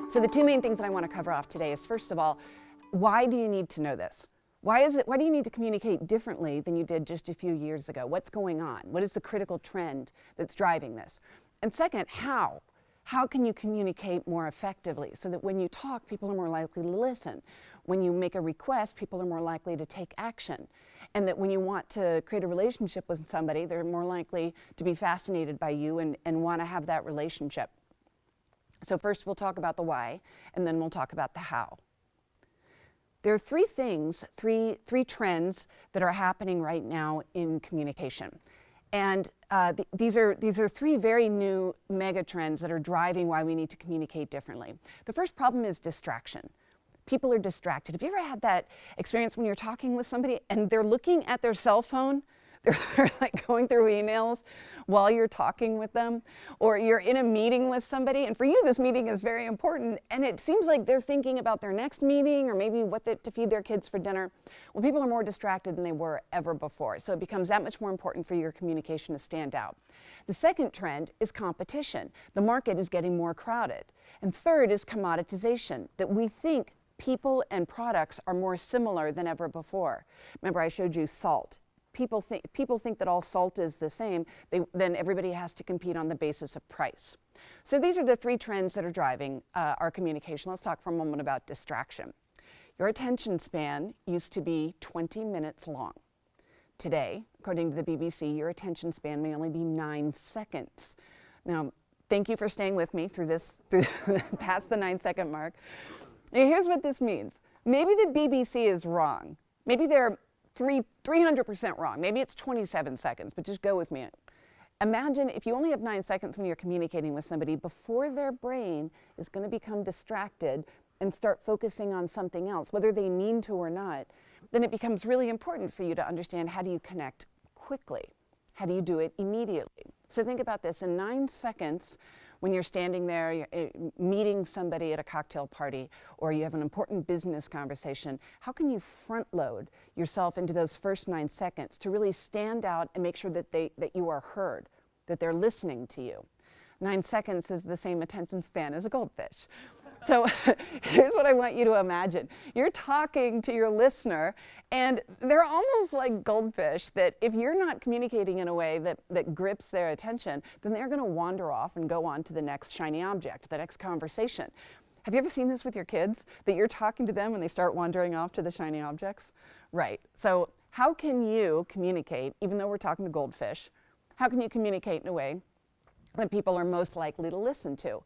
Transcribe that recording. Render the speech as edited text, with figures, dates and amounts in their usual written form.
So the two main things that I want to cover off today is, first of all, why do you need to know this? Why do you need to communicate differently than you did just a few years ago? What's going on? What is the critical trend that's driving this? And second, how? How can you communicate more effectively so that when you talk, people are more likely to listen? When you make a request, people are more likely to take action. And that when you want to create a relationship with somebody, they're more likely to be fascinated by you and want to have that relationship. So first we'll talk about the why, and then we'll talk about the how. There are three trends that are happening right now in communication. And these are three very new mega trends that are driving why we need to communicate differently. The first problem is distraction. People are distracted. Have you ever had that experience when you're talking with somebody and they're looking at their cell phone? They're like going through emails while you're talking with them, or you're in a meeting with somebody, and for you this meeting is very important, and it seems like they're thinking about their next meeting or maybe to feed their kids for dinner. Well, people are more distracted than they were ever before, so it becomes that much more important for your communication to stand out. The second trend is competition. The market is getting more crowded. And third is commoditization, that we think people and products are more similar than ever before. Remember, I showed you salt. People think that all salt is the same, then everybody has to compete on the basis of price. So these are the three trends that are driving our communication. Let's talk for a moment about distraction. Your attention span used to be 20 minutes long. Today, according to the BBC, your attention span may only be 9 seconds. Now, thank you for staying with me through past the 9-second mark. Now, here's what this means. Maybe the BBC is wrong. Maybe they're 300% wrong. Maybe it's 27 seconds, but just go with me. Imagine if you only have 9 seconds when you're communicating with somebody before their brain is going to become distracted and start focusing on something else, whether they mean to or not, then it becomes really important for you to understand, how do you connect quickly? How do you do it immediately? So think about this. In 9 seconds, when you're standing there, you're meeting somebody at a cocktail party, or you have an important business conversation, how can you front load yourself into those first 9 seconds to really stand out and make sure that you are heard, that they're listening to you? 9 seconds is the same attention span as a goldfish. So here's what I want you to imagine. You're talking to your listener, and they're almost like goldfish, that if you're not communicating in a way that grips their attention, then they're going to wander off and go on to the next shiny object, the next conversation. Have you ever seen this with your kids, that you're talking to them and they start wandering off to the shiny objects? Right. So how can you communicate, even though we're talking to goldfish, how can you communicate in a way that people are most likely to listen to?